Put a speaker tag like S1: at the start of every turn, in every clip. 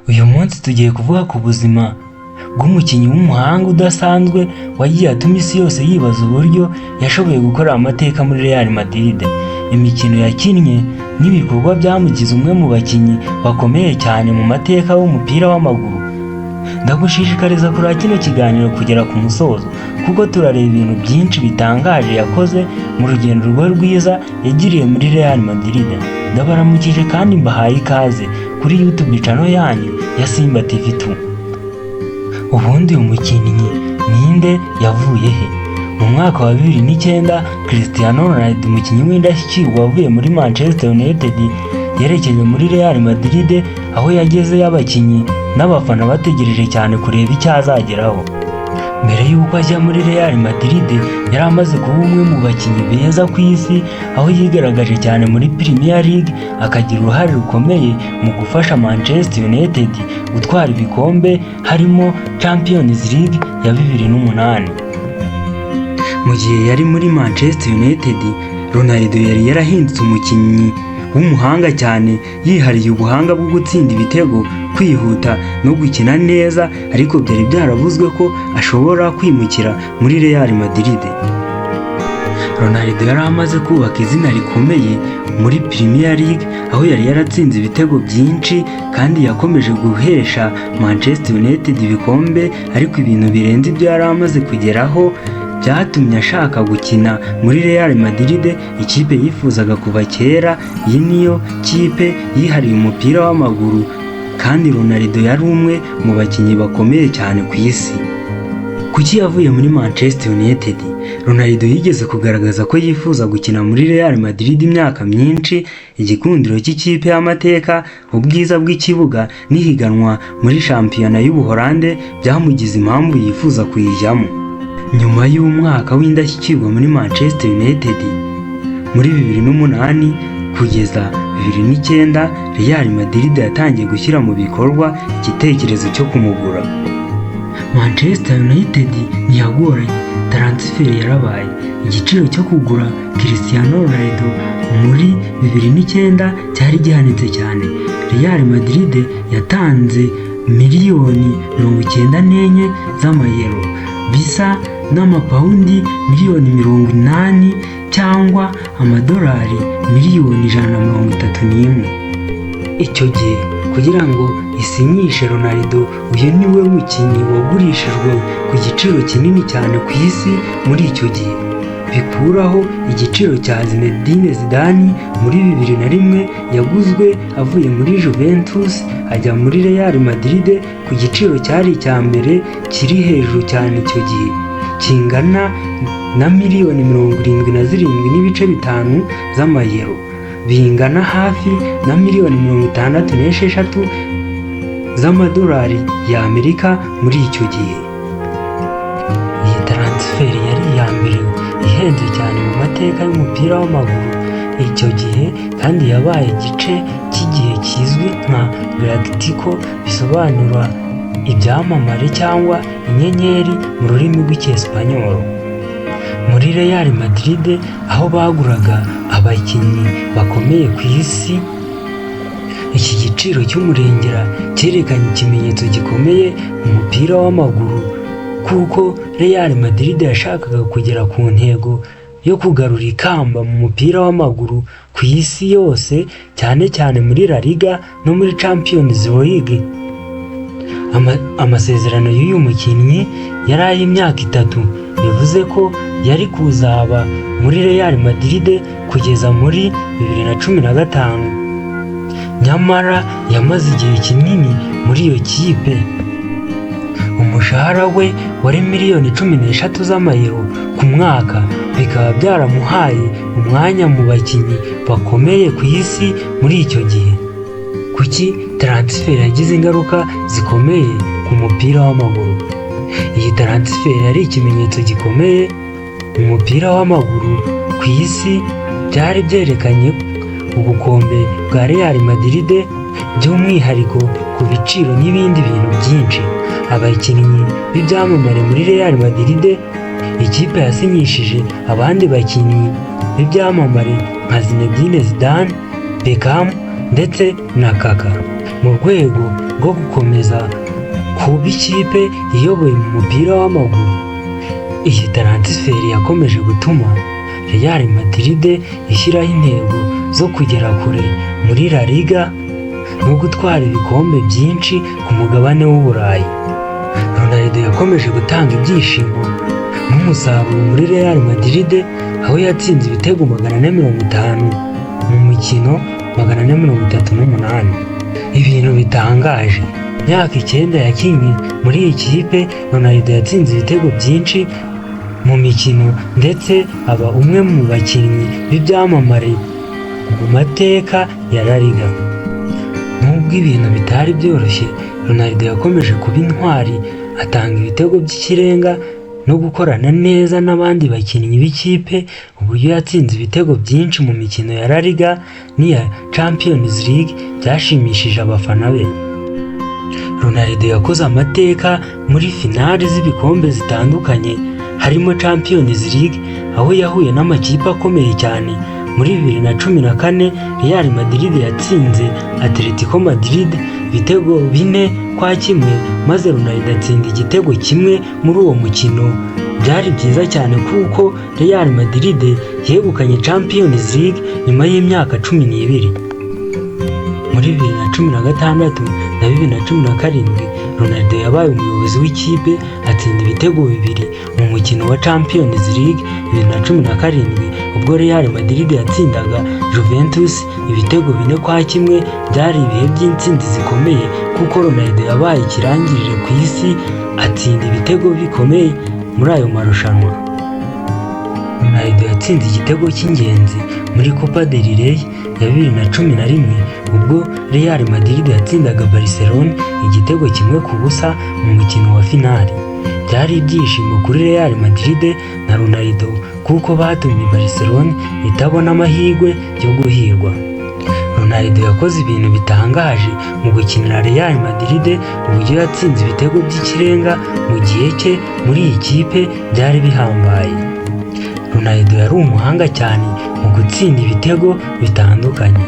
S1: Uyu munsi tugiye kuvuga ku buzima bw'umukinnyi w'umuhanga udasanzwe wagiye atuma isi yose yibaza uburyo yashoboye gukora amateka muri Real Madrid. Imikino yakinnye n'ibikorwa byamugize umwe mu bakinnyi bakomeye cyane mu mateka y'umupira w'amaguru. Ndagushishikariza kureba kino kiganiro kugera ku musozo kuko turareba ibintu byinshi bitangaje yakoze mu rugendo rwe rwiza yagiriye muri Real Madrid. Ndabaramukije kandi mbahaye ikaze kuri YouTube channel yanyu ya Simba TV2. Ubundi uyu mukinnyi ninde, yavuye he? Mu mwaka wa 2009 Cristiano Ronaldo, umukinnyi w'indashyikirwa wavuye muri Manchester United, yerekeje muri Real Madrid, aho yageze y'abakinnyi n'abafana bategereje cyane kureba icyo azageraho. Mbere y'uko ajya muri Real Madrid yari amaze kuba umwe mu bakinnyi beza ku isi, aho yigaragaje cyane muri Premier League, akagira uruhare rukomeye mu gufasha Manchester United gutwara ibikombe harimo Champions League ya 2008. Mu gihe yari muri Manchester United, Ronaldo yari yarahindutse umukinnyi w'umuhanga cyane, yihariye ubuhanga bwo gutsinda ibitego, kwihuta no gukina neza, ariko byari byaravuzwe ko ashobora kwimukira muri Real Madrid. Ronaldo yari amaze kubaka izina rikomeye muri Premier League, aho yari yaratsinze ibitego byinshi kandi yakomeje guhesha Manchester United ibikombe, ariko ibintu birenze ibyo yari amaze kugeraho byatumye ashaka gukina muri Real Madrid, ikipe yifuzaga kuva kera. Iyi niyo kipe yihariye umupira w'amaguru, kandi Ronaldo yari umwe mu bakinnyi bakomeye cyane ku isi. Kuki yavuye muri Manchester United? Ronaldo yigeze kugaragaza ko yifuza gukina muri Real Madrid imyaka myinshi. Igikundiro cy'ikipe y'amateka, ubwiza bw'ikibuga n'ihiganwa muri shampiyona y'Ubuholande byamugize impamvu yifuza kuyijyamo. Nyuma y'umwaka w'indashyikirwa muri Manchester United muri 2008 kugeza 2009, Real Madrid yatangiye gushyira mu bikorwa igitekerezo cyo kumugura. Manchester United ntiyagoranye, transfer yarabaye. Igiciro cyo kugura Cristiano Ronaldo muri 2009 cyari gihanitse cyane. Real Madrid yatanze miliyoni 94 z'amayero, bisa n'amapawundi miliyoni 80 cyangwa amadolari miliyoni 131. Icyo gihe kugira ngo isinyishe Ronaldo, uyu niwe mukinnyi wagurishijwe ku giciro kinini cyane ku isi muri icyo gihe, bikuraho igiciro cya Zinedine Zidane muri 2001 yaguzwe avuye muri Juventus ajya muri Real Madrid ku giciro cyari icya mbere kiri hejuru cyane icyo gihe, kingana na miliyoni 77.5 z'amayero, bingana hafi na miliyoni 66 z'amadolari y'Amerika muri icyo gihe. Iyi transfer yari iya mbere ihenze cyane mu mateka y'umupira w'amaguru icyo gihe, kandi yabaye igice cy'igihe kizwi nka Galactico, bisobanura ibyamamare cyangwa inyenyeri mu rurimi rw'Icyesipanyolo. Muri Real Madrid, aho baguraga abakinnyi bakomeye ku isi, iki giciro cy'umurengera cyerekanye ikimenyetso gikomeye mu mupira w'amaguru, kuko Real Madrid yashakaga kugera ku ntego yo kugarura ikamba mu mupira w'amaguru ku isi yose, cyane cyane muri La Liga no muri Champions League. Amasezerano y'uyu mukinnyi yari ay'imyaka 3, bivuze ko yari kuzaba muri Real Madrid kugeza muri 2015. Nyamara yamaze igihe kinini muri iyo kipe. Umushahara we wari miliyoni 13 z'amayero ku mwaka, bikaba byaramuhaye umwanya mu bakinnyi bakomeye ku isi muri icyo gihe. Kuki transfer yagize ingaruka zikomeye ku mupira w'amaguru? Iyi transfer yari ikimenyetso gikomeye mu mupira w'amaguru ku isi. Byari byerekanye ubukombe bwa Real Madrid, by'umwihariko ku biciro n'ibindi bintu byinshi. Abakinnyi b'ibyamamare muri Real Madrid, ikipe yasinyishije abandi bakinnyi b'ibyamamare nka Zinedine Zidane, Beckham ndetse na Kaka. Mu rwego bwo gukomeza kuba ikipe iyoboye mu mupira w'amaguru. Iyi taransiferi yakomeje gutuma Real Madrid ishyiraho intego zo kugera kure muri La Liga no gutwara ibikombe byinshi ku mugabane w'Uburayi. Ronaldo yakomeje gutanga ibyishimo n'umusaruro muri Real Madrid, aho yatsinze ibitego 450 mu mikino 438. Ibintu bitangaje, imyaka 9 yakinnye muri iyi kipe, Ronaldo yatsinze ibitego byinshi mu mikino ndetse aba umwe mu bakinnyi b'ibyamamare mu mateka ya La Liga. Nubwo ibintu bitari byoroshye, Ronaldo yakomeje kuba intwari, atanga ibitego by'ikirenga no gukorana neza n'abandi bakinnyi b'ikipe, uburyo yatsinze ibitego byinshi mu mikino ya La Liga n'iya Champions League byashimishije abafana be. Ronaldo yakoze amateka muri finale z'ibikombe zitandukanye, harimo Champions League aho yahuye n'amakipe akomeye cyane. Muri 2014 Real Madrid yatsinze Atletico Madrid ibitego 4-1, maze Ronaldo atsinda igitego kimwe muri uwo mukino. Byari byiza cyane kuko Real Madrid yegukanye Champions League nyuma y'imyaka 12. Muri 2016 na 2017 Ronaldo yabaye umuyobozi w'ikipe, atsinda ibitego 2 mu mukino wa Champions League 2017 ubwo Real Madrid yatsindaga Juventus ibitego 4-1. Byari ibihe by'intsinzi zikomeye kuko Ronaldo yabaye ikirangirire ku isi, atsinda ibitego bikomeye muri ayo marushanwa. Ronaldo yatsinze igitego cy'ingenzi muri Copa del Rey ya 2011 ubwo Real Madrid yatsindaga Barcelona igitego 1-0 mu mukino wa finali. Byari ibyishimo kuri Real Madrid na Ronaldo kuko batumye Barcelona itabona amahirwe yo guhirwa. Ronaldo yakoze ibintu bitangaje mu gukinira Real Madrid, uburyo yatsinze ibitego by'ikirenga mu gihe cye muri iyi kipe byari bihambaye. Ronaldo yari umuhanga cyane mu gutsinda ibitego bitandukanye.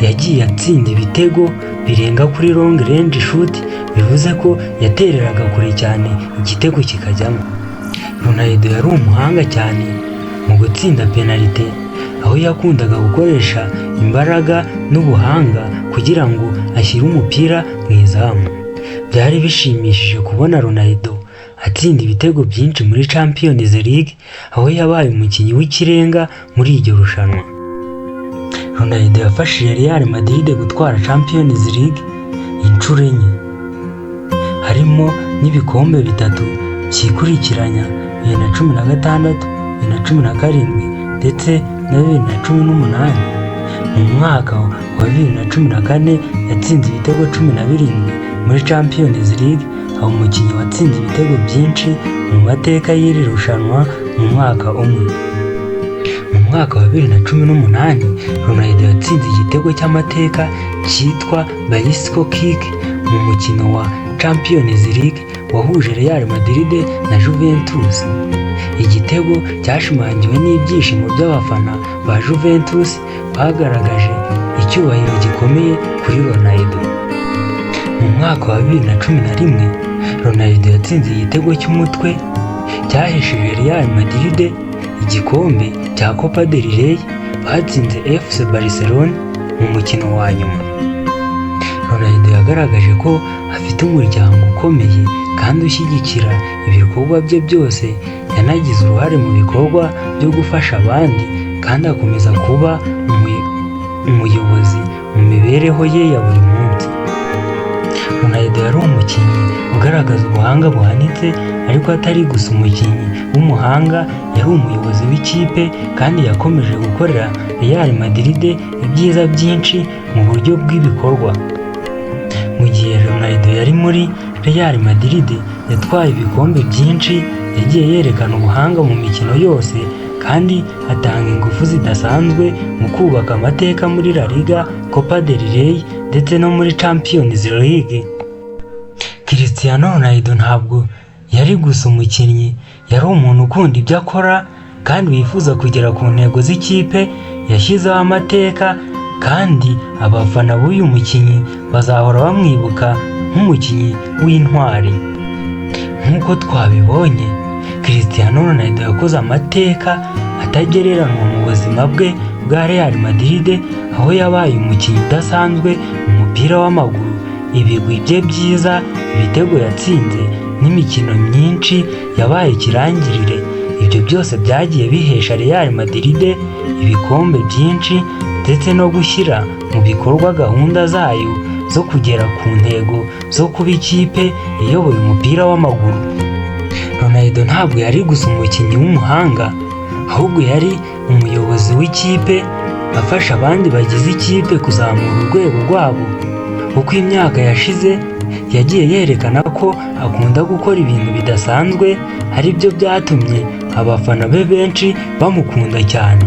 S1: Yagiye atsinda ibitego birenga kuri long range shoot, bivuze ko yatereraga kure cyane igitego kikajyamo. Ronaldo yari umuhanga cyane mu gutsinda penalty, aho yakundaga gukoresha imbaraga n'ubuhanga kugira ngo ashyire umupira mu izamu. Byari bishimishije kubona Ronaldo atsinda ibitego byinshi muri Champions League, aho yabaye umukinnyi w'ikirenga muri iryo rushanwa. Ronaldo yafashije Real Madrid gutwara Champions League inshuro 4, harimo n'ibikombe 3 byikurikiranya 2016, 2017 ndetse na 2018. Mu mwaka wa 2014 yatsinze ibitego 17 muri Champions League, aho umukinnyi watsinze ibitego byinshi mu mateka y'iri rushanwa mu mwaka umwe. Mu mwaka wa 2018 Ronaldo yatsinze igitego cy'amateka cyitwa bicycle kick mu mukino wa Champions League wahuje Real Madrid na Juventus. Igitego cyashimangiwe n'ibyishimo by'abafana ba Juventus bagaragaje icyubahiro gikomeye kuri Ronaldo. Mu mwaka wa 2011 Ronaldo yatsinze igitego cy'umutwe cyahesheje Real Madrid igikombe cya Copa del Rey, batsinze FC Barcelona mu mukino wa nyuma. Ronaldo yagaragaje ko afite umuryango ukomeye kandi ushyigikira ibikorwa bye byose. Yanagize uruhare mu bikorwa byo gufasha abandi kandi akomeza kuba umuyobozi mu mibereho ye ya buri munsi. Ronaldo yari umukinnyi ugaragaza ubuhanga buhanitse, ariko atari gusa umukinnyi w'umuhanga, yari umuyobozi w'ikipe kandi yakomeje gukorera Real Madrid ibyiza byinshi mu buryo bw'ibikorwa. Mu gihe Ronaldo yari muri Real Madrid yatwaye ibikombe byinshi, yagiye yerekana ubuhanga mu mikino yose kandi atanga ingufu zidasanzwe mu kubaka amateka muri La Liga, Copa del Rey ndetse no muri Champions League. Cristiano Ronaldo ntabwo yari gusa umukinnyi, yari umuntu ukunda ibyo akora kandi wifuza kugera ku ntego z'ikipe. Yashyizeho amateka kandi abafana b'uyu mukinnyi bazahora bamwibuka nk'umukinnyi w'intwari. Nk'uko twabibonye, Cristiano Ronaldo yakoze amateka atagereranywa mu buzima bwe bwa Real Madrid, aho yabaye umukinnyi udasanzwe mu mupira w'amaguru. Ibigwi bye byiza, ibitego yatsinze n'imikino myinshi yabaye ikirangirire, ibyo byose byagiye bihesha Real Madrid ibikombe byinshi ndetse no gushyira mu bikorwa gahunda zayo zo kugera ku ntego zo kuba ikipe iyoboye umupira w'amaguru. Ronaldo ntabwo yari gusa umukinnyi w'umuhanga, ahubwo yari umuyobozi w'ikipe, afasha abandi bagize ikipe kuzamura urwego rwabo. Uko imyaka yashize, yagiye yerekana ko akunda gukora ibintu bidasanzwe, ari byo byatumye abafana be benshi bamukunda cyane.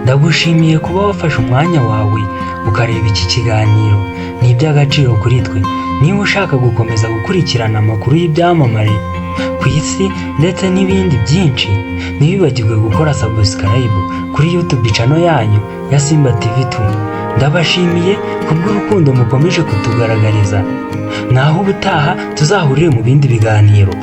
S1: Ndagushimiye kuba wafashe umwanya wawe ukareba iki kiganiro, ni iby'agaciro kuri twe. Niba ushaka gukomeza gukurikirana amakuru y'ibyamamare ku isi ndetse n'ibindi byinshi, ntibibagirwe gukora subscribe kuri YouTube channel yanyu ya Simba TV2. Ndabashimiye kubw'urukundo mukomeje kutugaragariza. Naho ubutaha tuzahurire mu bindi biganiro.